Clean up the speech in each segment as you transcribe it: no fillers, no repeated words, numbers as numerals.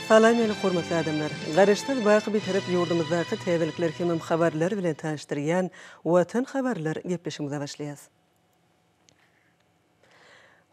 Salam eli hormatly adamlar. Garaşdan baky bitirip yurdumyzdaki täzelikler hemem habarlar bilen tanıştyrýan Watan habarlar gepleşigimize başlaýas.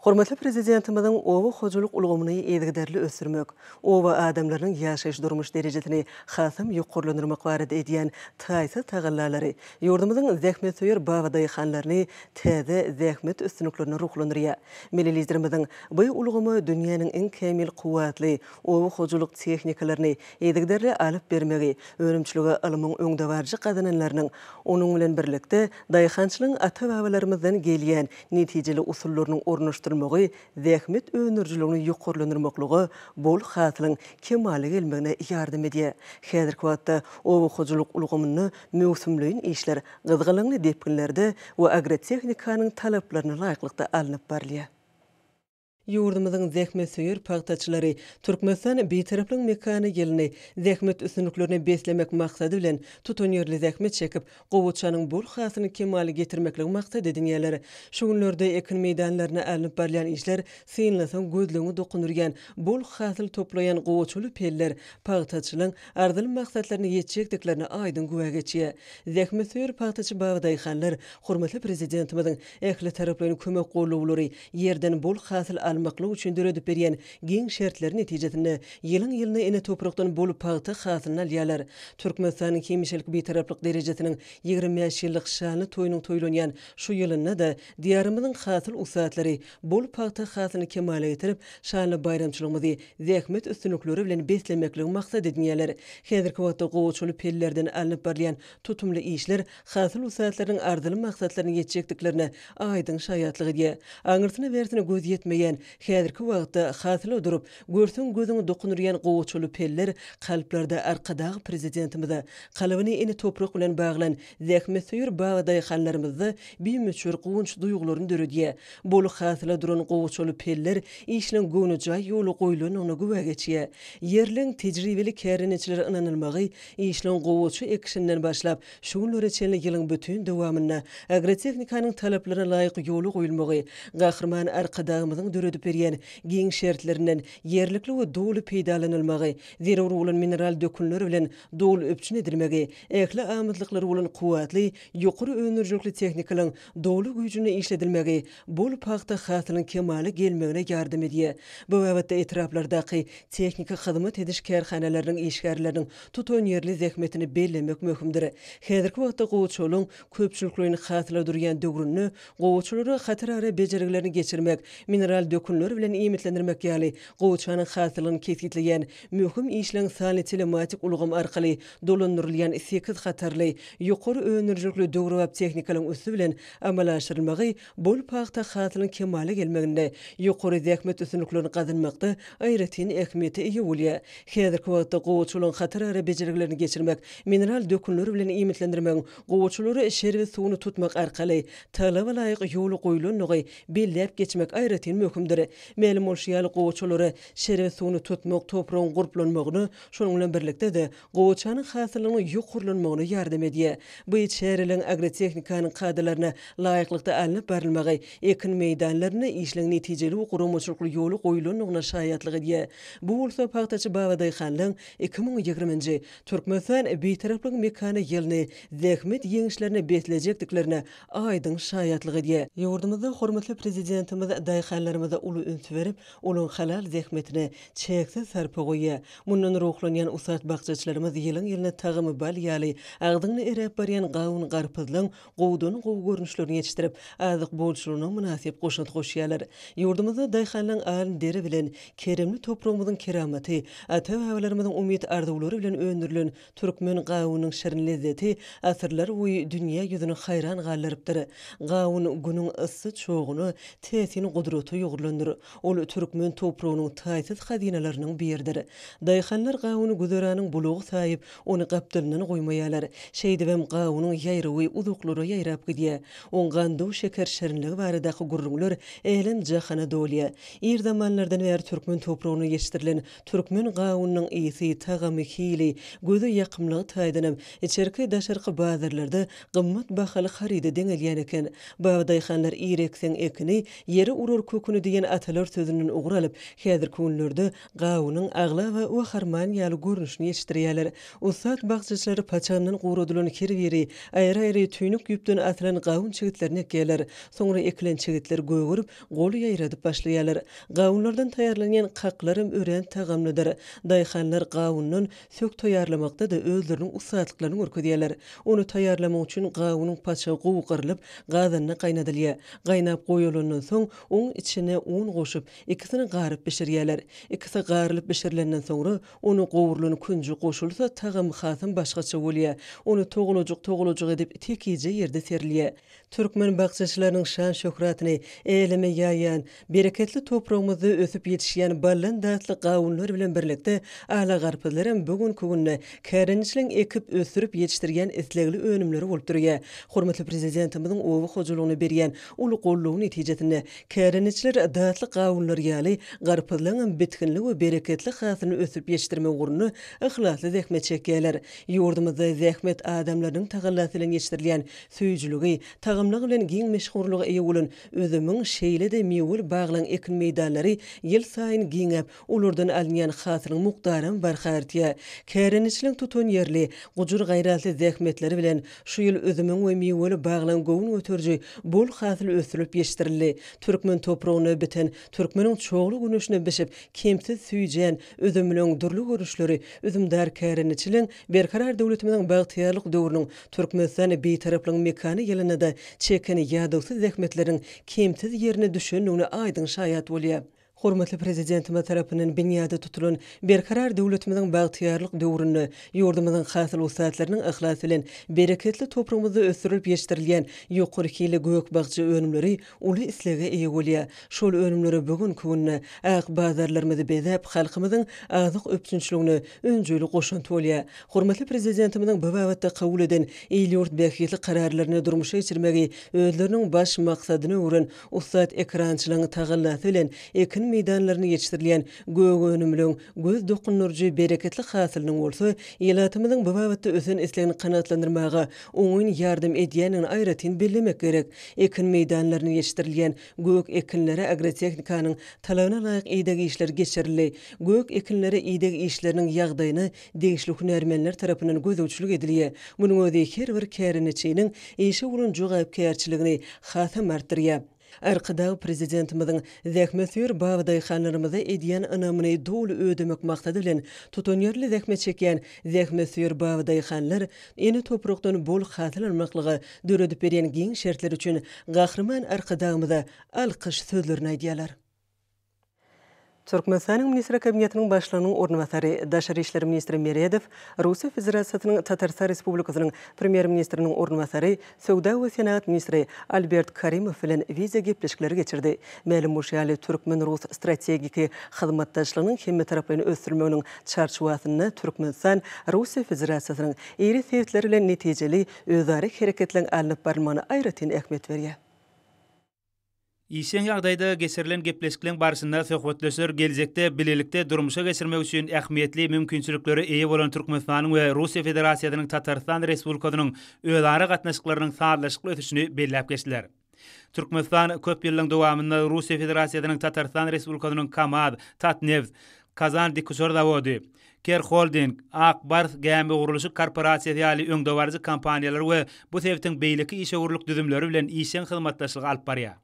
Hormatly prezidentimizin owa hojuluk ulgamyny eýdigderli ösürmek, owa adamlaryň ýaşaýyş durmuş derejesini hasam ýokurlandyrmak barada edýän taýsy tagallalary ýurdumyzyň zähmet söýer bawaday hanlaryny täze zähmet üstünliklerini ruhlandyrýar. Milletlerimiziň bu ulgamy dünýäniň en kämil kuwatly owa hojuluk tehnikalaryny eýdigderli alyp bermegi, önümçiligi ilmiň öňde barjy gazananlarynyň onuň bilen birlikde daýhançylygyň ata-babalarymyzdan gelýän netijeli usullarynyň ornaşdyrylmagy zähmet önürjüligini ýokurlandyrmaklygy bol hasylyň kemaly gelmegine ýardam edýär. Häzirki wagtda owa hojuluk ulgamyny möhsümleýin işler gyzgynlygyny depkinlerde we agrotehnikanyň talaplaryna laýyklykda alınıp barlýar. Yurdumyzyň zähmet söýer paýtaçylary Türkmenistan beýtaraplyň mekany gelini zähmet üstünliklerini beslemek maksady bilen tutanýarly zähmet çekip gowuçanyň bol hasyny kemaly getirmeklik maksady edinýärler. Şu günlerde ekin meýdanlaryna alınıp barýan işler synlasaň gözleňi dokunurýan bol hasyl toplaýan gowuçuly peller paýtaçylyň ardyl maksatlaryny ýetjekdiklerini aýdyn güwe geçýär. Zähmet söýer paýtaçy bawaday hanlar hormatly prezidentimiziň ähli taraplaryň kömek gollawlary ýerden bol hasyl almaklyk üçin döredip berýän giň şertleri netijesinde ýylyň ene toprakdan bolup paýta hasylyny alýarlar. Türkmenistanyň kemişilik beýtaraplyk derejesiniň 25 ýyllyk şany toýunyň toýlanýan şu ýylyna da diýarymyzyň hasyl usatlary bolup paýta hasylyny kemale getirip şanly bayramçylygymyzy zähmet üstünlikleri bilen beslemeklik maksat edinýärler. Häzirki wagtda gowuçuly pellerden alınıp barýan tutumly işler hasyl usatlarynyň ardyl maksatlaryny ýetjekdiklerini aýdyn şaýatlyk edýär. Aňyrtyna bersine göz ýetmeýän häzirki wagtda hasyl durup görsüň gözüňi dokunurýan gowuçuly peller kalplerde arkadagy prezidentimize kalabyny eni toprak bilen baglan zähmet söýür bawaday hanlarymyzda beýmeçür gowunç duýgularyny döredýär. Bolu hasyla duran gowuçuly peller işleň göwnüjay ýoly goýulanyny güwe geçýär. Yerliň tejribeli kärençileri inanylmagy işleň gowuçy ekişinden başlap şu günlere çenli ýylyň bütün dowamyna agrotehnikanyň talaplaryna laýyk ýoly goýulmagy gahrman arkadagymyzyň döredip berýän giň şertlerinden yerlikli we dowly peýdalanylmagy, zerur bolan mineral dökünleri bilen dowly öpçün edilmegi, ähli amyzlyklary bolan kuwatly, ýokary önürjükli tehnikalaryň dowly güýjüne işledilmegi bol paýta hasylyň kemaly gelmegine ýardam edýär. Bu wagtda etraplardaky tehnika hyzmat ediş kärhanalarynyň işgärleriniň tutan ýerli zähmetini bellemek möhümdir. Häzirki wagtda gowuçulyň köpçüliklerini hasyla durýan döwrünü gowuçulary hatarara bejeriklerini geçirmek, mineral dökünleri bilen iýmitlendirmek ýaly gowuçanyň hasylyny kesgitleýän möhüm işleň sany telematik ulgam arkaly dolandyrylýan 8 hatarly ýokary önürjükli döwrewap tehnikalaryň üstü bilen amalaşdyrylmagy bol paýta hasylyň kemaly gelmeginde ýokary zähmet üstünliklerini gazanmakda aýratyn ähmiýeti ýa bolýar. Häzirki wagtda gowuçulyň hatarara bejeriklerini geçirmek, mineral dökünleri bilen iýmitlendirmek, gowuçulary şerwe suwuny tutmak arkaly talaba laýyk ýoly goýulanyny belläp geçmek aýratyn möhümdir. Melim bolşýaly gowuçulary şerwe suwuny tutmak, topragyň gurplanmagyny, şonuň bilen birlikde de gowuçanyň hasylyny ýokurlanmagyna ýardam edýär. Bu şäherliň agrotehnikanyň kadrlaryna laýyklykda alınıp barylmagy ekin meýdanlaryna işleň netijeli we guramaçylykly ýoly goýulanyna şaýatlyk edýär. Bu bolsa paýtaçy bawaday hanlyň 2020-nji Türkmenistan beýtaraplyk mekany ýylyny zähmet ýeňişlerini beslejekdiklerini aýdyn şaýatlyk edýär. Ýurdumyzda hormatly prezidentimiz daýhanlarymyza uly üns berip, olaň halal zähmetine çeksiz sarpa goýýar. Mundan ruhlanýan usat bagçaçylarymyz ýylyň tagymy bal ýaly agdyny erep barýan gawun garpyzlyň gowdun gow görnüşlerini ýetişdirip, azyk bolşulugyna münasip goşut goşýarlar. Ýurdumyzda daýhanlaryň alyn deri bilen keremli topragymyzyň keramaty, ata-babalarymyzyň umyt arzuwlary bilen öndürilen türkmen gawunyň şerin lezzeti asyrlar boýy dünýä ýüzüne haýran gallarypdyr. Gawun günüň issy çoğuny tesini gudraty ýogurlandyr. Ol türkmen topragynyň taýsız hazinalarynyň biridir. Daýhanlar gawuny güzeranyň bulugy saýyp, ony gapdylynyň goýmaýarlar. Şeýdibem gawunyň ýaýry we uzuklary ýaýrap gidýär. On gandu şeker şerinligi baradaky gurrunlar älen jahana dolýar. Ir zamanlardan beri türkmen topragyny ýetişdirilen türkmen gawunynyň ýysy, tagamy, hili, göze ýakymlygy taýdanyp, içerki daşarky bazarlarda gymmat bahaly harida deňelýän eken. Bawaday hanlar ireksen ekini, ýeri urur köküni diýen diýen atalar sözünden ugur alyp, häzir köňüllerde gawunyň agla we harman ýaly görnüşini ýetişdirýärler. Ussat bagçyçylary paçandan gowradylan kirweri, aýra-aýra tüýnük ýüpden atylan gawun çigitlerini ekýärler. Soňra ekilen çigitler göwürüp, goly ýaýradyp başlaýarlar. Gawunlardan taýarlanýan kaklarym ören tagamlydyr. Daýhanlar gawundan sök taýarlamakda da özleriniň ussatlyklaryny görkezýärler. Onu taýarlamak üçin gawunyň paça gowgarylyp, gazanyna gaýnadylýar. Gaýnap goýulandan soň oň içine un goşup, ikisini garyp bişirýärler. İkisi garylyp bişirilenden soňra onu gowurulan künji goşulsa tagam hasym başgaça bolýar. Onu togulajak edip tekice ýerde serilýär. Türkmen bagçyçylarynyň şan şöhratyny eleme ýaýan, bereketli toprağymyzda ösüp ýetişýän ballan datly gawunlar bilen birlikde ala garpyzlarym bugünkü günde kärençiliň ekip ösürüp ýetişdirýän islegli önümleri bolup durýar. Hormatly prezidentimiziň owy hojalygyny berýän uly gollugy netijesinde kärençiler datly gawunlar ýaly garpyzlaryň bitkinli we bereketli hasyny ösüp ýetişdirmek ugrunda ihlasly zähmet çekýärler. Ýurdumyzda zähmet adamlarynyň tagallasy bilen ýetişdirilýän süýjüligi, tagamlygy bilen giň meşhurlygy eýe bolan özümiň şeýle de mewul baglan ekin meýdanlary ýyl saýyn giňep, ulardan alynýan hasylyň mukdaryny barhartýar. Kärençiliň tutun ýerli, gujur gaýratly zähmetleri bilen şu ýyl özümiň we mewul baglan gowun öterji bol hasyl ösürip ýetişdirildi. Türkmen topragyny biten, türkmeniň çoğulu günüşine bişip, kemsiz süýjän, özümiň durly görüşleri, özümdar kärençiliň berkarar döwletimiziň bagtyarlyk döwrüniň Türkmenistan beýtaraplygyň mekany ýylyna da çekeni ýadawsy zähmetleriň kemsiz ýerine düşenligine aýdyn şaýat bolýar. Hormatly prezidentimiz tarapyndan bünyada tutulan berkarar döwletimiziň bagtyarlyk döwründe ýurdumyzyň hasyl usatlarynyň ihlasy bilen bereketli toprağymyzda ösürilip ýetişdirilýän ýokary hili gök bagçy önümleri uly islege eýe bolýar. Şol önümleri bugünkü günde ak bazarlarymyzy bezäp halkymyzyň azyk öpsünçligine öňjüli goşunty bolýar. Hormatly prezidentimiziň bu wagtda kabul eden ýurt bähiyetli kararlaryny durmuşa geçirmegi özleriniň baş maksadyny uran ussat ekrançylaryň tagallasy bilen ekin meýdanlaryny ýetişdirilýän gög önümliň göz dokunurjy bereketli hasylynyň bolsa, ýylatymyzyň bu wagtda ösen islegini kanatlandyrmaga oňun ýardym edýänini aýratyn bellemek gerek. Ekin meýdanlaryny ýetişdirilýän gög ekinlere agrotehnikanyň talabyna laýyk eýdegi işler geçirildi. Gög ekinlere eýdegi işleriniň ýagdaýyny degişli hünärmenler tarapyndan gözewçilik edilýär. Munyň özi her bir kärençiniň eşe bolan jogapkärçiligini hasam artdyrýar. Arqadağı prezidentimiziň zähmetýär baýdaýhanlarymyza edýän anamyny doly ödemek maksady bilen tutunýarly zähmet çekýän zähmetýär baýdaýhanlar eni toprakdan bol hasyl almaklygy döredip berýän giň şertler üçin gahrman arqadağymyza alqyş sözlerini aýdýarlar. Türkmenistanyň Ministri Kabinetiniň başlygynyň ornwasary, Daşary işleri ministri Meredew, Russiýa Federatsiýasynyň Tatarstan Respublikasynyň premier ministriniň ornwasary, Sowda we Senat ministri Albert Karimow bilen wiza gepleşikleri geçirdi. Ma'lum bolýaly Türkmen-Rus strategiki hyzmatdaşlygynyň hemme taraplyny ösdürmeginiň çarşuwasyna Türkmenistan Russiýa Federatsiýasynyň eri sebepleri bilen netijeli özara hereketleň alınıp barmagyna aýratyn ähmiýet berýär. İşen ýagdaýda geçirilen gepleşikleň barşynda söhbetleşer gelecekde bilelikde durmuşa geçirmek üçin ähmiýetli mümkinçilikleri eýe bolan Türkmenistanyň we Russiýa Federatsiýasynyň Tatarstan Respublikasynyň özara gatnaşyklarynyň sağlaşykly ötüşini belläp geçdiler. Türkmenistan köp ýyllyň dowamında Russiýa Federatsiýasynyň Tatarstan Respublikasynyň Kamad, Tatneft, Kazan Dikusor zawody, Ker Holding, Akbars Gäme guruluşy korporasiýasy ýaly öňdewarjy kompaniýalar we bu sebäpden beýleki işe uruluk düzümleri bilen işen hyzmatdaşlygy alyp barýar.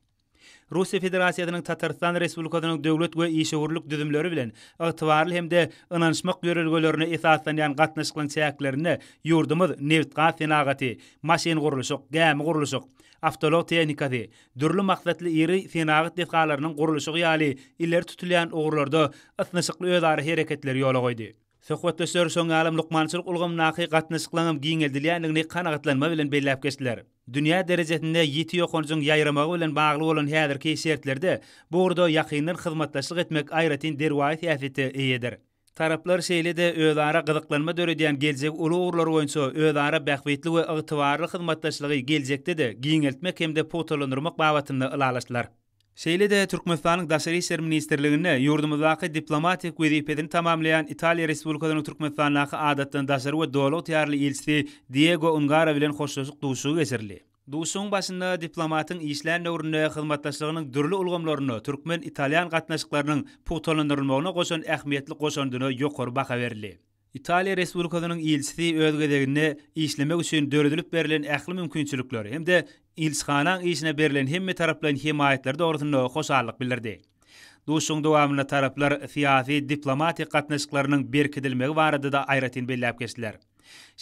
Russiýa Federatsiýasynyň Tatarstan Respublikasynyň döwlet we işegurluk düzümleri bilen ygtybarly hemde ynanşmak ýörelgelerine esaslanýan gatnaşyklaryň çäklerini ýurdumyz neft gaz senagaty, maşin guruluşy, gäme guruluşy, avtolog tehnikasy, dürli maksatly iri senagat defgalarynyň guruluşy ýaly ileri tutulýan ugurlarda atnaşykly özara hereketleri ýola goýdy. Söhbetleşer soň alam lukmançylyk ulgamnaky gatnaşyklaryň giňeldilýänligini kanagatlanma bilen belläp geçdiler. Dünya derejesinde ýeti ýokunjyň ýaýramagy bilen bagly bolan häzirki şertlerde bu urda ýakyndan hyzmatdaşlyk etmek aýratyn derwaý täsiri eýedir. Taraplar şeýle-de özara gyzyklanma döredýän geljek uly ugurlar boýunça özara bähwetli we ygtybarly hyzmatdaşlygy geljekde-de giňeltmek hemde potalandyrmak babatynda ylalaşdylar. Şeýle-de Türkmenistanyň Daşary işleri ministrligine ýurdumyzdaky diplomatik wezipetini tamamlayan Italiýa Respublikasynyň Türkmenistanaky adatdan daşary we dowlat ýarly elçisi Diego Ungara bilen hoşlaşyk duşugy geçirildi. Duşun başında diplomatın işler nöwrüne hyzmatdaşlygynyň dürli ulgamlaryny türkmen italyan gatnaşyklarynyň putolandyrylmagyna goşan ähmiýetli goşandyny ýokary baha berildi. Italiýa Respublikasynyň ilçisi öz gezeginde işlemek üçin döredilip berilen ähli mümkinçilikleri hem-de ilçixanaň işine berilen hemme taraplaryň himaýetleri dogrusyna hoşallyk bildirdi. Duşun dowamyna taraplar siýasy diplomatik gatnaşyklarynyň berkidilmegi barada da aýratyn belläp geçdiler.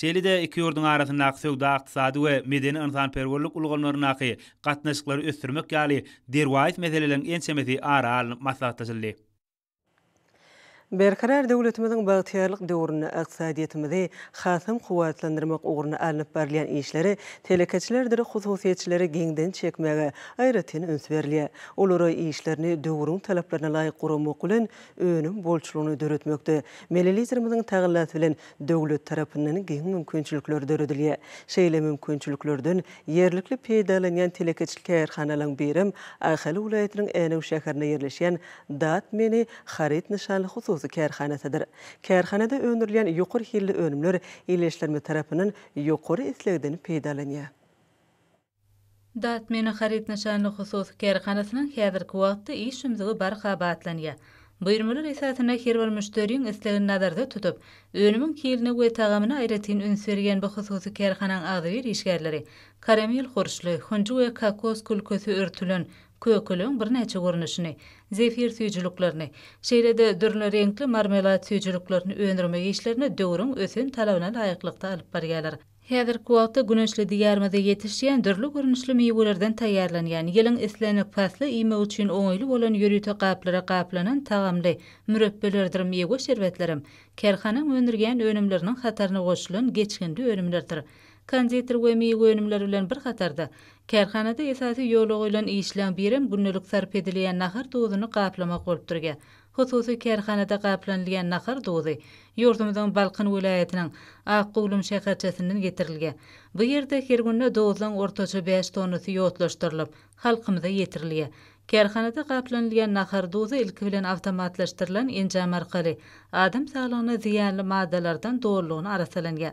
Şeýle-de iki ýurdun arasyndaky söwda, ykdysady we medeni ynsanperwerlik ulgamlaryny gatnaşyklary ösdürmek ýaly derwäit meseleleriň ensemesi ara alynıp maslahatlaşyldy. Berkarar döwletimiziň bagtyarlyk döwrüne ykdysadyetimizi hasam kuwatlandyrmak ugruna alınıp berilýän işleri telekeçilerdir hususiýetçileri geňden çekmege aýratyn üns berilýär. Olara işlerini döwrüň talaplaryna laýyk guramak bilen önüm bolçulugyny döretmekde. Melelizmimiziň tagyllaty bilen döwlet tarapyndan geň mümkinçilikler döredilýär. Şeýle mümkinçiliklerden yerlikli peýdalanýan telekeçilik kärhanalaryň birim Aýhaly welaýatynyň Änew şäherine ýerleşýän Datmeni harit nişanly kärhanasydyr. Kärhanada öndürilýän ýokary hilli önümler ýerleşdirme tarapyndan ýokary islegden peýdalanýar. Datmeni harit nişanly hususy kärhanasynyň häzirki wagtda iş ümzügi barhabatlanýar. Buyurmalar esasyna her bir müşteriň islegini nazarda tutup, önümün kilini we tagamyna aýratyn üns berýän bu hususy kärhanaň agzybir işgärleri, karamel hurşly, hunju we kakos kulkösü örtülen kökülüň bir näçe görnüşini, zefir süýjülüklerini, şeýle-de dürli renkli marmelat süýjülüklerini öndürmek işlerini döwrüň ösün talabyna laýyklykda alyp barýarlar. Häzirki wagtda güneşli diýarmyzda ýetişýän dürli görnüşli meýwelerden taýýarlanýan, ýylyň islenik pasly iýmek üçin oňaýly bolan ýörüte gaplara gaplanan tagamly mürebbelerdir meýwe şerbetlerim. Kärhanaň öndürgen önümleriniň hataryna goşulan geçgindi önümlerdir. Konditor we meýwe önümleri bilen bir hatarda kärhanada esasy ýoly bilen işlen birim günnelik sarp edilýän nahar dozuny gaplamak bolup durýar. Hususy kärhanada gaplanýan nahar dozy ýurdumyzyň Balkan welaýatynyň Akgulum şäherçesinden getirilýär. Bu ýerde her günde dozyň ortaça 5 tonnasy ýotlaşdyrylyp halkymyza ýetirilýär. Kärhanada gaplanýan nahar dozy ilki bilen awtomatlaşdyrylan enjam arkaly adam saglygyna ziýanly maddalardan dolugyny arasalanýar.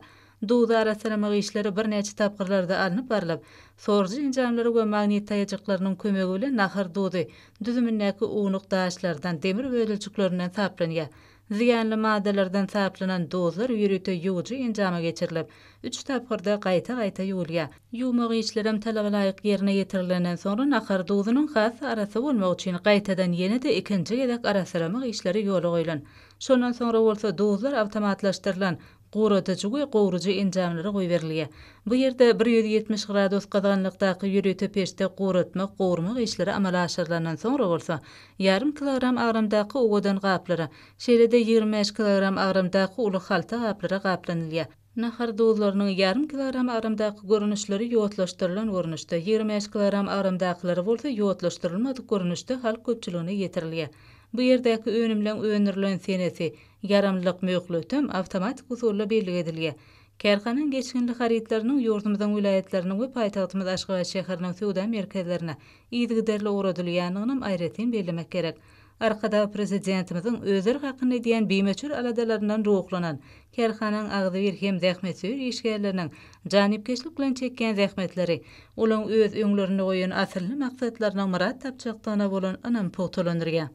Doza arasalamak işleri bir näçe tapgyrlarda alınıp barylyp, sorjy enjamlary we magnet taýajaklarynyň kömegi bilen nahar dozy düzümindäki uňluk daşlardan demir bölüçüklerinden saplanýar. Ziýanly maddalardan saplanan dozlar ýürüte ýuwjy enjama geçirilip, 3 tapgyrda gaýta-gaýta ýuwulýar. Ýuwmak işlerim talaba laýyk ýerine ýetirilenden soňra nahar dozynyň has arasy bolmak üçin gaýtadan ýene-de ikinji gezek arasalamak işleri ýola goýulan. Şondan soňra bolsa dozlar awtomatlaşdyrylan gowratyjy we gowrujy enjamlary goýberilýär. Bu ýerde 170 gradus gazanlykdaky ýürüte peşde gowratmak, gowurmak işleri amala aşyrylandan soňra bolsa, ýarym kilogram agrymdaky owadan gaplara, şeýle-de 25 kilogram agrymdaky uly halta gaplara gaplanylýar. Nahar dozlarynyň ýarym kilogram agrymdaky görnüşleri ýotlaşdyrylan görnüşde, 25 kilogram agrymdakylary bolsa ýotlaşdyrylmadyk görnüşde halk köpçüligine ýetirilýär. Bu ýerdäki önümlen öndürilen senesi, yaramlyk möhletem awtomatik usulla belli edilýär. Kärhanaň geçkinli haritlarynyň ýurdumyzyň welaýatlarynyň we paýtagtymyz Aşgabat şäheriniň sowda merkezlerine ýygyderli uğradylyanyny aýratyn bellemek gerek. Arkada prezidentimiziň özleri hakyny diýen beýmeçür aladalaryndan ruhlanan kärhanaň agzybir hem zähmetçi işgärleriniň janipkeşlik bilen çekýän zähmetleri, olaň öz öňlerine goýan asylly maksatlaryna murat tapjakdygyna bolan anam potolandyrýar.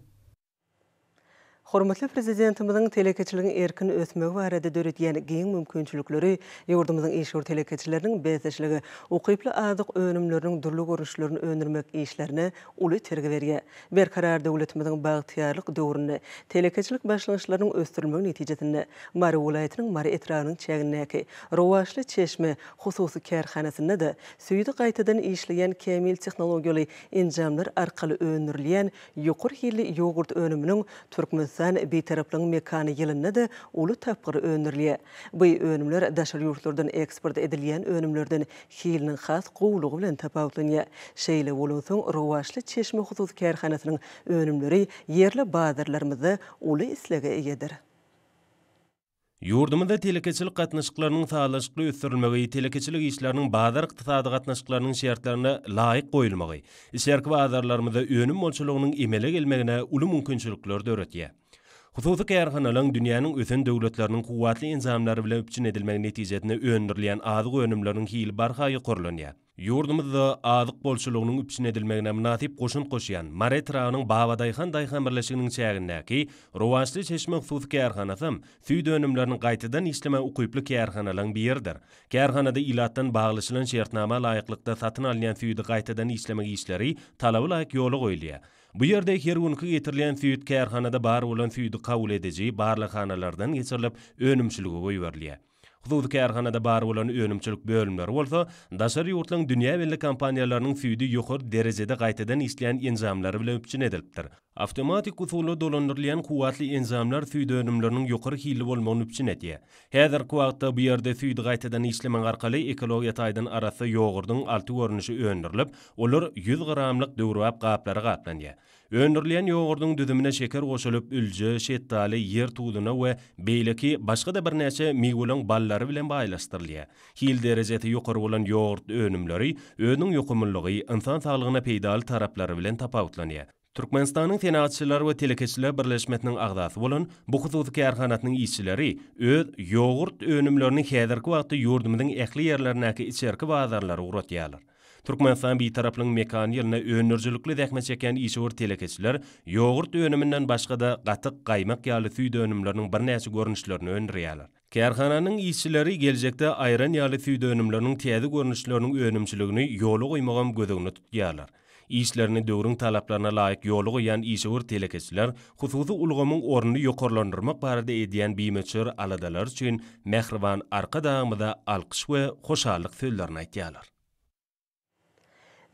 Hormatly prezidentimiziň telekeçiligiň erkin ösmegi barada döretýän geň mümkinçilikleri ýurdumyzyň işgör telekeçileriniň bezeşligi ukyply azyk önümleriniň durly görüşlerini öndürmek işlerine uly tergi berýär. Berkarar döwletimiziň bagtyarlyk döwründe telekeçilik başlanýyşlarynyň ösdürilmegi netijesinde Mary welaýatynyň Mary etragynyň çägindäki Rowaşly çeşme hususy kärhanasynda da süýdi gaýtadan işleýän kemil tehnologiýaly enjamlar arkaly öndürilýän ýokary hilli ýogurt önüminiň Türkmenistan betaraplyň mekany ýylynda da uly tapgyry öndürilýär. Bu önümler daşary ýurtlardan eksport edilýän önümlerden hiliniň has gowlugy bilen tapawutlanýar. Şeýle bolansoň Rowaşly çeşme hususy kärhanasynyň önümleri ýerli bazarlarymyzda uly islege eýedir. Ýurdumyzda telekeçilik gatnaşyklarynyň sağlaşykly ösdürilmegi, telekeçilik işleriniň bazar ykdysady gatnaşyklarynyň şertlerine laýyk goýulmagy, işerki bazarlarymyzda önüm bolçulugynyň emele gelmegine uly mümkinçilikler döretýär. Hususy kärhanalaryň dünýäniň ösen döwletleriniň kuwatly enzamlary bilen öpçün edilmegi netijesinde öndürilýän azyk önümleriň hili barha ýokurlanýar. Yurdumuzda azyk bolçulugynyň üpsin edilmegine münasip goşun goşýan Mare Tragynyň Babadayhan daýhan birleşiginiň çägindäki Rowansly çeşme hususy kärhanasy süý dönümlerini gaýtadan işleme ukyply kärhanalaryň biridir. Kärhanada ilatdan baglyşylan şertnama laýyklykda satyn alýan süýdi gaýtadan işlemek işleri talaby laýyk ýoly goýulýar. Bu ýerde her günkü getirilýän süýt kärhanada bar bolan süýdi kabul ediji barlykhanalardan geçirilip önümçiligi goýberlýär. Hususy kärhanada bar bolan önümçilik bölümleri bolsa, daşary ýurtlaryň dünýä belli kompaniýalarynyň süýdi ýokary derejede gaýtadan işleýän enzamlary bilen üpçün edilipdir. Awtomatik usuly dolandyrylýan kuwatly enzamlar süýdi önümleriniň ýokary hili bolmagyny üpçün etýär. Häzirki wagtda bu ýerde süýdi gaýtadan işlemek arkaly ekologiýa taýdan arasy ýogurdyň alty görnüşi öndürilip, olar 100 gramlyk döwrap gaplara gaplanýar. Öndürilen ýogurdyň düzümine şeker goşulyp ülje, şettali, yer tuğduna we beýleki başga da bir näçe migulaň ballary bilen baýlaşdyrylýar. Hil derejesi ýokary bolan ýogurt önümleri özüniň ýokumlygy, insan saglygyna peýdal taraplary bilen tapawutlanýar. Türkmenistanyň Senatçylar we Telekeçiler Birleşmesiniň agdasy bolan bu hususy kärhanatynyň işçileri öz ýogurt önümlerini häzirki wagtda ýurdumyzyň ähli ýerlerindäki içerki bazarlara uratýarlar. Türkmenistan bir taraplyň mekan ýerine önürjilikli dähme çeken işçiler telekeçiler ýogurt önüminden başga da gatyk gaýmak ýaly süýdi önümleriniň bir näçe görnüşlerini öndürýärler. Kärhananyň işçileri geljekde aýran ýaly süýdi önümleriniň täze görnüşleriniň önümçiligini ýoly goýmagan gözüňde tutýarlar. İşlerini döwrüň talaplaryna laýyk ýoly goýan işçiler telekeçiler hususy ulgamyň ornuny ýokarlandyrmak barada edýän bimeçer aladalar üçin mehriban arka dagymyda alkyş we hoşallyk sözlerini aýtýarlar.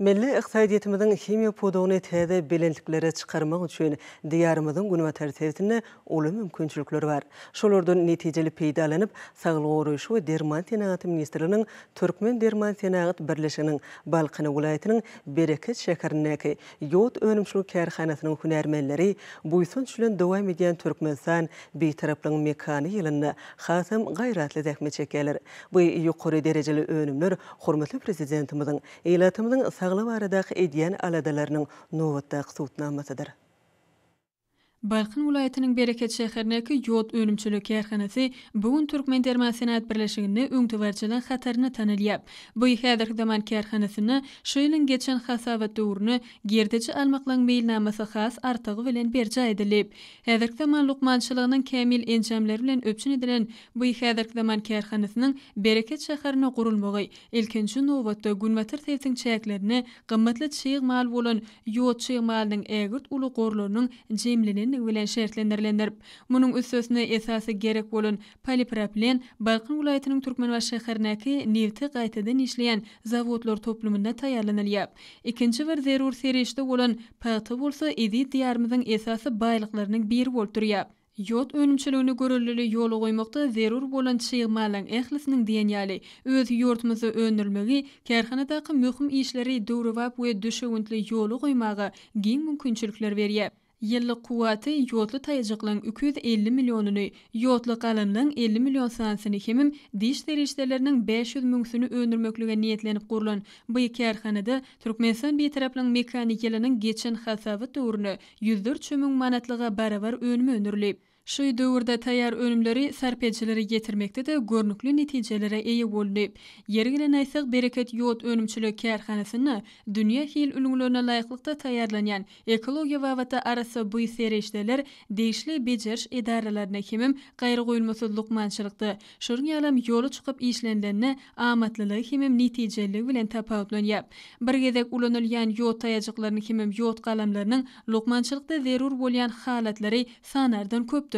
Milli iqtisadiýetimiziň himiýa podagyny täze belentliklere çykarmak üçin diýarymyzyň günüme tertibine uly mümkinçilikleri bar. Şolardan netijeli peýdalanyp, Saglyk goraýşy we Derman Tenagat ministrliginiň Türkmen Derman Tenagat birleşiginiň Balqana welaýatynyň Bereket şäherindäki ýod önümçilik kärhanasynyň hünärmenleri buýsun çülen dowam edýän Türkmenistan beýtaraplaryň mekany ýylyna hasam gaýratly dähme çekerler. Bu ýokary derejeli önümler hormatly prezidentimiziň eýlatymyzyň sagly baradaky edýän aladalarynyň nowatdaky suwtnamasydyr. Balqan welaýatynyň Bereket şäherindäki ýod önümçilik kärhanasy bugun Türkmen Derman Senat birleşiginde öňtüberçilen hataryny tanylýar. Bu häzirki zaman kärhanasyny şu ýylyň geçen hasabat döwrüne gerdeçi almaklaryň beýilnamasy has artygy bilen berja edilip, häzirki zaman lukmançylygynyň kämil enjamlary bilen öpçün edilen bu häzirki zaman kärhanasynyň Bereket şäherine gurulmagy ilkinji nowatda günmeter tewsiň çäklerini gymmatly çyýmal bolan ýod çyýmalynyň ägirt uly gorlarynyň jemlenýän bilen şertlendirilýär. Munyň üstüne esasy gerek bolan polipropilen Balqan welaýatynyň Türkmenbaş şäherindäki nefti gaýtadan işleýän zawodlar toplumynda taýýarlanylýar. Ikinji bir zerur serişde bolan paýta bolsa edi diýarymyzyň esasy baýlyklarynyň biri bolup durýar. Ýod önümçiligini görülýär ýoly goýmakda zerur bolan çyýmalyň ählisiniň diýenýäli öz ýurtmyzy öndürmegi kärhanadaky möhüm işleri döwrewap we düşewintli ýoly goýmagy giň mümkinçilikler berýär. Ýyllyk kuwaty ýodly taýjyklaryň 250 millionyny, ýodly galanlaryň 50 million sanasyny hemim diş terişleriniň 500 müňsini öndürmeklige niýetlenip gurulan bu kärhanada Türkmenistan beýtaraplaryň mekany ýylynyň geçen hasabat döwrüne 104 müň manatlyga barabar önüme öndürilip, şu döwürde taýýar önümleri sarpejçileri getirmekde de görnükli netijelere eýe bolup, ýergelen aýsak Bereket ýod önümçilik kärhanasyny dünýä hil ülümlerine laýyklykda taýýarlanýan ekologiýa wagata arasy bu serişdeler deýişli bejeriş edaralaryna hemim gaýry goýulmasy lukmançylykda şurun ýalam ýoly çykyp işlendiğine amatlylygy hemim netijeleri bilen tapawutlanýar. Bir gezek ulanylýan ýod taýjyklaryny hemim ýod galamlarynyň lukmançylykda zerur bolýan halatlary sanardan köp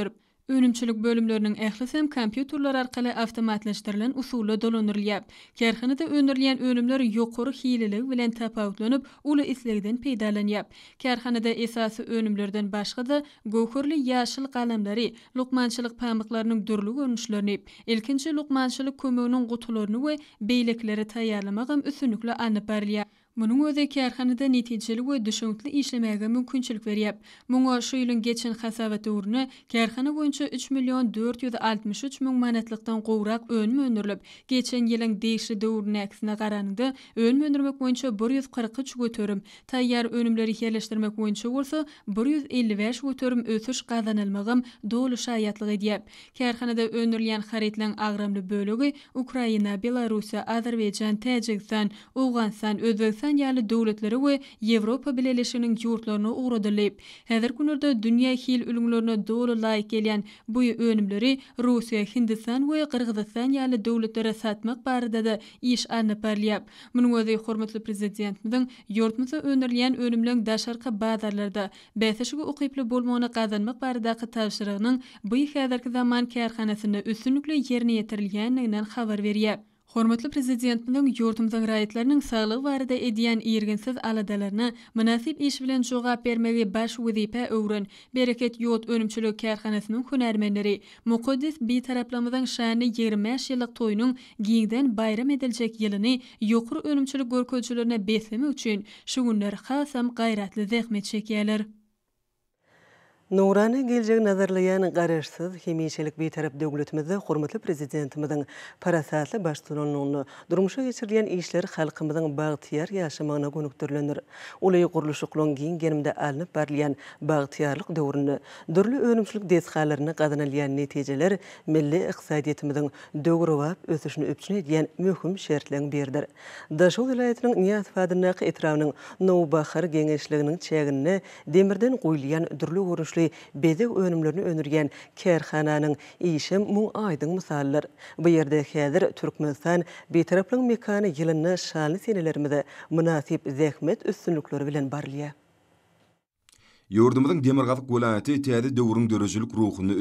önümçilik bölümlerinin ählisem kompýuterler arkaly awtomatlaşdyrylan usuly dolanyrylýar. Kärhanada öndürilýän önümler ýokary hileligi bilen tapawutlanyp, uly islegden peýdalanýar. Kärhanada esasy önümlerden başga da göwhürli ýaşyl galamlary, lukmançylyk pamyklarynyň dürli görnüşlerini, ilkinji lukmançylyk kömeginiň gutularyny we beýlekleri taýýarlamagam üstünlikle anyp berilýär. Munun öze kärhanada netijeli we düşünkli işlemäge mümkinçilik berýär. Muňa şu ýylyň geçen hasabat döwrüne kärhana boýunça 3.463.000 manatlykdan gowrak önüm öndürilip, geçen ýylyň degişli döwrüne aksine garanyňda önüm öndürmek boýunça 143 götürüm, taýýar önümleri ýerleşdirmek boýunça bolsa 155 götürüm ösüş gazanylmagym dolu şaýatlyk edýär. Kärhanada öndürilen haritlaryň agramly bölegi Ukraina, Belarusiýa, Azerbaýjan, Täjikistan, Owganistan, Özbegistan ýaly döwletleri we Ýewropa Birleşiginiň ýurtlaryna uğradylyp, häzir günlerde dünýä hil ülümlerine dolu laýyk gelýän bu önümleri Russiýa, Hindistan we Kyrgyzstan ýaly döwletlere satmak barada da iş alınıp barýar. Munyň özi hormatly prezidentimiň ýurtmyza önerilýän önümleň daşarka bazarlarda bäsişige ukyply bolmagyna gazanmak baradaky tapşyrygynyň bu häzirki zaman kärhanasyna üstünlikle ýerine ýetirilýänliginden habar berýär. Hormatly prezidentimiň ýurtymyzyň raýatlarynyň saglygy barada edýän ýerginsiz aladalaryna münasip iş bilen jogap bermegi baş wezipe öwren Bereket ýot önümçilik kärhanasynyň hünärmenleri Muqaddis bitaraplamyzyň şany 25 ýyllyk toýunyň giňden bayram ediljek ýylyny ýokary önümçilik görkezçilerine beslemek üçin şu günler hasam gaýratly zähmet çekýärler. Nurany geljek nazarlayan garaşsyz hemişelik bir tarap döwletimizde hormatly prezidentimiň parasatly başçylygyny durmuşa geçirilen işler halkymyzyň bagtyar ýaşamagyna gönükdirilendir. Olay guruluşyklaryň giň genimde alınıp berilýän bagtyarlyk döwrüne dürli önümçilik desgalaryny gazanylýan netijeler milli iqtisadiyetimiziň döwrüwap ösüşini öpçün edýän möhüm şertleň biridir. Daşol vilayatynyň Niýaz Fadynaky etrawynyň Nowbahar geňeşliginiň çägine demirden goýulýan dürli görüşli bezek önümlerini önürgen kärhananyň işim muň aýdyň misallar. Bu ýerde häzir Türkmenistan betaraplyň mekany ýylyny şanly senelerimizde münasip zähmet üstünlikleri bilen barlýar. Ýurdumyzyň Demirgazyk welaýaty täze döwrüň dörejilik ruhuny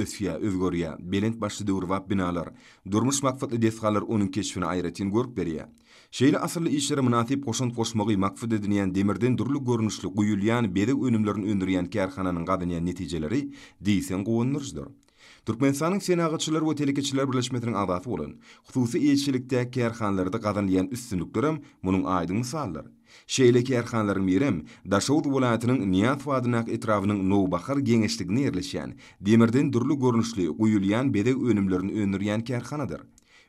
özgörýär. Belent başly döwrwap binalar, durmuş makfatly desgalar onuň keşfini aýratyn görüp berýär. Şeýle asyrly işlere münasip goşunt goşmagy maksat edilýän demirden durly görnüşli guýulýan bezek önümlerini öndürýän kärhananyň gazanýan netijeleri diýsen gowunurjdyr. Türkmenistanyň senagatçylary we telekeçiler birleşmesiniň agdaty bolan, hususy elçilikde kärhanlarda gazanýan üstünliklerim munyň aýdyň misallar. Şeýle kärhanlaryň birem Daşowut welaýatynyň Niýaz Fadynaky etrawynyň Nowbahar geňeşligine ýerleşýän demirden durly görnüşli guýulýan bezek önümlerini öndürýän kärhanadyr.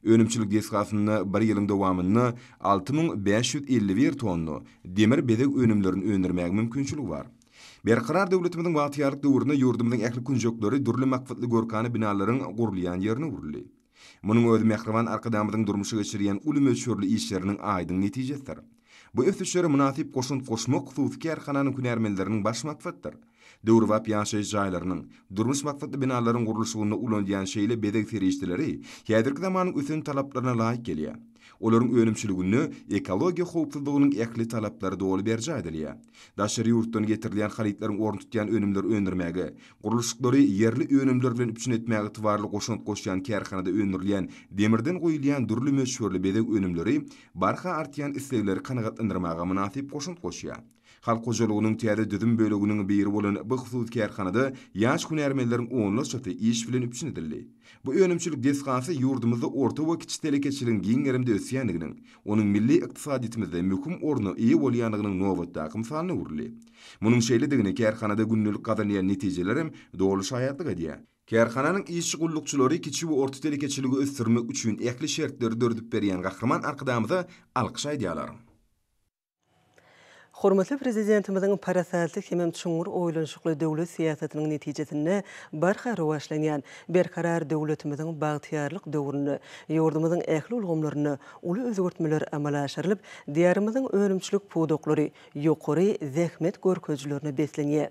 Önümçilik desgasyny bir ýylyň dowamyny 6551 tonnu demir bezek önümlerini öndürmäge mümkinçiligi bar. Berqarar döwletimiziň wagtýarlyk döwründe ýurdumyzyň ähli kunjokları durly makfatly görkany binalaryň gurulýan ýerine uruly. Munyň özi mehriban arkadamyzyň durmuşy geçirýän uly möçürli işleriniň aýdyň netijesidir. Bu ösüşlere münasip goşunt goşmak hususy kärhananyň hünärmenleriniň baş maksatydyr. Döwrwap ýaşaýyş jaýlarynyň, durmuş makfatly binalaryň gurulşygyna ulanýan şeýle bezek serişdileri häzirki zamanyň üstün talaplaryna laýyk gelýär. Olaryň önümçiligini ekologiýa howpsuzlygynyň ähli talaplary dolu berje edilýär. Daşary ýurtdan getirilýän haritlaryň orny tutýan önümleri öndürmäge, gurulşyklary ýerli önümler bilen üpçün etmäge tybarly goşunt goşýan kärhanada öndürilýän demirden goýulýan durly möçürli bezek önümleri barha artýan islegleri kanagatlandyrmaga münasip goşunt goşýar. Halk hojalygynyň täze düzüm böleginiň biri bolan bu hususy kärhanada ýaş hünärmenleriň onlaşaty iş bilen üpçün edildi. Bu önümçilik desgasy ýurdumyzda orta we kiçik telekeçiligiň giň ýerimde ösýänliginiň, onuň milli ykdysadiyetimize möhüm orny iyi bolýanlygynyň nowatdaky misalyny urly. Munyň şeýledigine kärhanada günlük gazanýan netijelerim dolu şaýatlyk edýär. Kärhananyň işçi gullukçylary kiçik we orta telekeçiligi ösdürmek üçin ähli şertleri dördüp berýän gahryman arkadamyza alkyş aýdýarlar. Hormatly prezidentimiziň parasatly hemem çuňur oýlanşykly döwlet siýasatynyň netijesinde barha rowşlanýan berkarar döwletimiziň bagtyarlyk döwrüne ýurdumyzyň ähli ulgamlaryny uly özgörtmeler amala aşyrylyp, diýarymyzyň önümçilik pudoklary ýokary zähmet görkezçilerine beslenýär.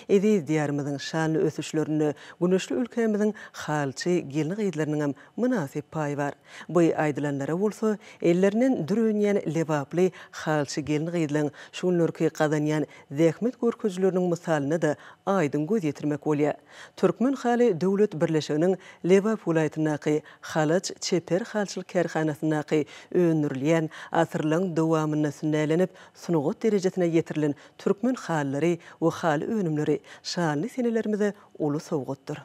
Ediz diýarymyzyň şanly ösüşlerini güneşli ülkemiziň halçy gelni gyýdlarynyň hem münasip paýy bar. Bu aýdylanlara bolsa, ellerinden dürünýän lewaply halçy gelni gyýdlaryň şunlurky gazanýan zähmet görkezçileriniň misalyny da aýdyn göz ýetirmek bolýar. Türkmen haly döwlet birleşiginiň Lewap welaýatynaky Halaç çeper halçylyk kärhanasynaky öndürilýän asyrlaryň dowamyna sünnälenip sunugat derejesine ýetirilen türkmen hallary we haly önümleri şanly senelerimize uly sowgatdyr.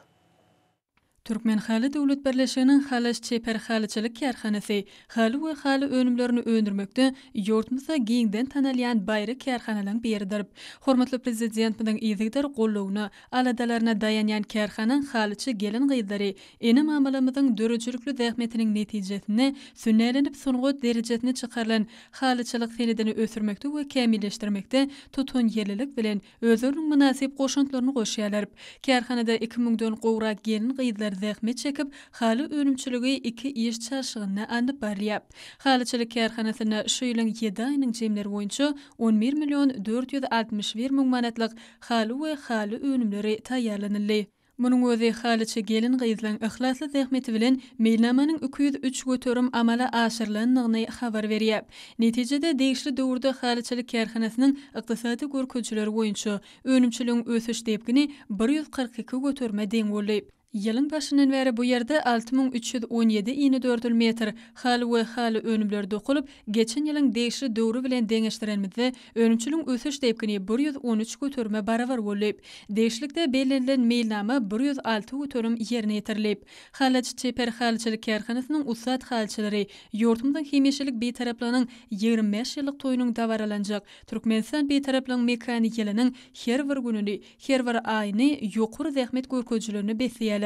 Türkmen Haly Dowlat Birleşiginiň Halas çeper halyçylyk kärhanasy haly we haly önümlerini öndürmekde ýurtmyzda giňden tanalýan baýry kärhanalaryň biridir. Hormatly prezidentimiň ýygylar gollawyna, aladalaryna dayanýan kärhananyň halyçy gelin gyzlary ene mamalamyzyň dörejlikli zähmetiniň netijesini sünnälenip sungut derejesine çykarylan halyçylyk senedini ösürmekde we kämilleşdirmekde tutun ýerlilik bilen özleriniň münasip goşuntlaryny goşýarlar. Kärhanada 2000-den gowrak gelin gyzlar zähmet çekip haly önümçüligi 2 iş çarşygyna anyp barýar. Halyçylyk kärhanasyna şu ýylyň 7 aýynyň jemleri boýunça 11 milyon 461 000 manatlyk haly we haly önümleri taýýarlanyldy. Munyň özi halyçy gelin gyzlaryň ihlasly zähmeti bilen meýilnamanyň 203 götürüm amala aşyrylanyny habar berýär. Netijede degişli döwürde halyçylyk kärhanasynyň ykdysady görkezçileri boýunça önümçüligiň ösüş depgini 142 götürme deň boldy. Ýylyň başyndan bäri bu ýerde 6317 ýyny dördül metr haly we haly önümler dokulyp, geçen ýylyň degişli döwrü bilen deňeşdirenmizde önümçüligiň ösüş depgini 113 götürme barabar boldy. Degişlikde belirlen meýilnama 106 götürüm ýerine ýetirilip. Halyç çeper halyçylyk kärhanasynyň usat halyçylary ýurtymyzyň hemişelik beýtaraplanyň 25 ýyllyk toýunyň dawaralanjak Türkmenistan beýtaraplanyň mekani ýylynyň her bir gününi, her bir aýyny ýokary zähmet görkezçilerini besleýär.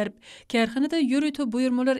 Kärhanada ýürütü buyurmalar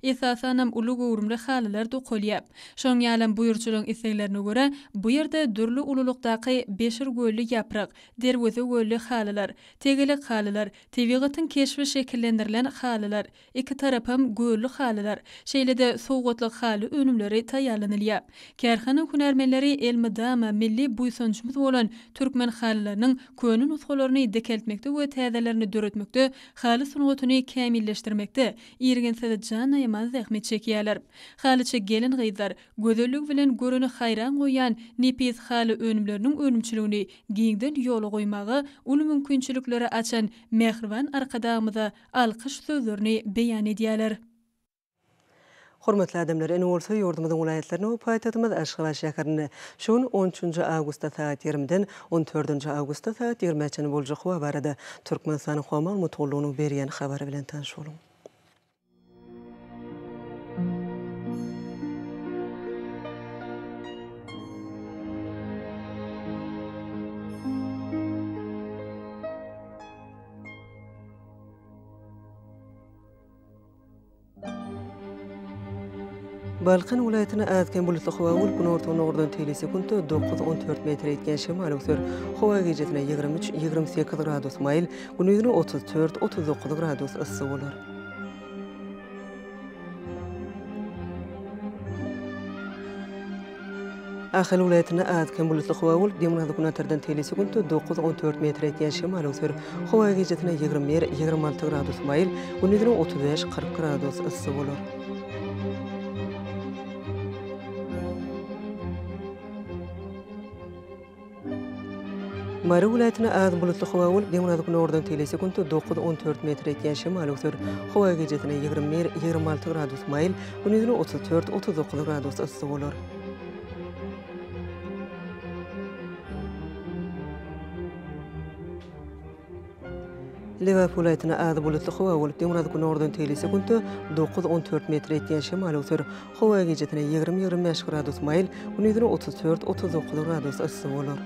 esasanam uly gowrumly halylar dokulýar. Şoň ýalan buyurçylygyň isleglerine görä bu ýerde dürli ululukdaky beşir göllü ýaprak, derweze göllü halylar, tegelik halylar, tebigatyň keşfi şekillendirilen halylar, iki tarapam göllü halylar, şeýlede sowgatlyk haly önümleri taýýarlanylýar. Kärhana hunarmenleri elmidama milli buýsunçymyz bolan türkmen halylarynyň köni nuskalaryny dekeltmekde we täzelerini döretmekde haly sunuwatyny kämilleşdirmekde ýergensede jan aýymaz zähmet çekýärler. Halyçy gelin gyzlar gözellik bilen görüni haýran goýan nepis haly önümleriniň önümçiligini giňden ýola goýmagy uly mümkinçilikleri açan mehriban arkadamyza alkyş sözlerini beýan edýärler. Hormatly adamlar, ene bolsa ýurdumyzyň vilayetlerine we paýtatymyz Aşgabat şäherine şuň 13-nji awgustda saat 20-den 14-nji awgustda saat 20-çe boljak we barada Türkmenistanyň homal mutlugynyň berýän habary bilen tanış bolun. Balkan vilayetine azken bulutly hawa bolup günortagyň ordan telesekundda 9-14 metr etken şemal ösür. Hawa gejetine 23-28 gradus maýl, gündüzüne 34-39 gradus ysy bolar. Ahal vilayetine azken bulutly hawa bolup demirazy günatardan telesekundda 9-14 metr etken şemal ösür. Hawa gejetine 21-26 gradus maýl, gündüzüne 35-40 gradus ysy bolar. Mary vilayetine az bulutly hawa bolup demirazy günordan telesekundda 9-14 metr etken şemal ösür. Hawa gejetine 21-26 gradus maýl, gündüzüne 34-39 gradus ysy bolar. Liverpool vilayetine az bulutly hawa bolup demirazy günordan telesekundda 9-14 metr etken şemal ösür. Hawa gejetine 20-25 gradus maýl, gündüzüne 34-39 gradus ysy bolar.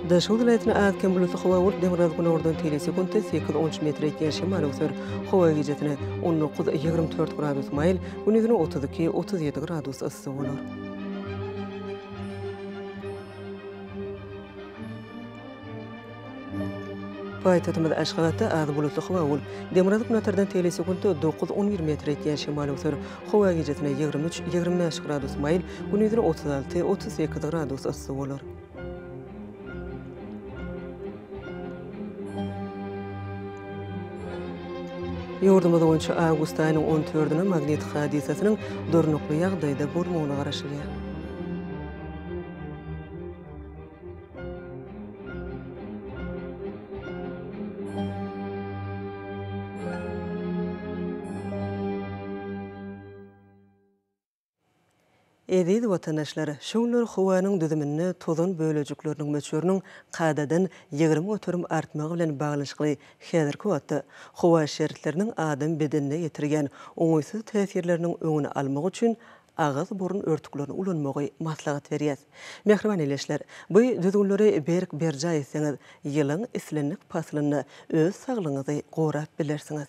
Daşul vilayetine azken bulutly hawa bolup demirazy günordan telesekundda 8-13 metr etken şemal ösür. Hawa gejetine 19-24 gradus maýl, gündüzüne 32-37 gradus ysy bolar. Paýtatymyz Aşgabatda az bulutly hawa bolup demirazy günatardan telesekundda 9-11 metr etken şemal ösür. Hawa gejetine 23-25 gradus maýl, gündüzüne 36-38 gradus ysy bolar. Ýurdumyz boýunça awgust aýynyň 14-nde magnetik hadisasynyň dörnükli ýagdaýda bolmagyna garaşylýar. Edid vatandaşları şoňlar howanyň düzümini tozun bölejikleriniň möçöriniň qadadan 20 oturum artmagy bilen baglanşykly häzirki wagtda howa şeritleriniň adam bedenine ýetirgen oňaýsy täsirleriniň öňüni almak üçin ağız burun örtüklerini ulanmagy maslahat berýär. Mehriban eleşler, bu düzgünleri berk berja etseňiz, ýylyň islenlik paslyny öz saglygyňyzy gorap bilersiňiz.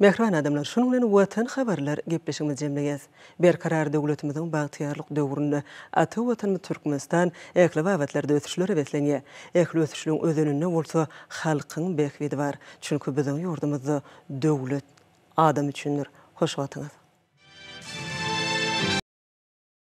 Mehriban adamlar, şunun bilen watan habarlar gepleşigimiz jemleýäs. Berkarar döwletimiziň bagtyarlyk döwründe ata watanmy Türkmenistan ähli wagtlarda ösüşlere beslenýär. Ähli ösüşlüň özüninde bolsa halkyň bekbedi bar. Çünki biziň ýurdumyzda döwlet adam üçindir. Hoş wagtyňyz.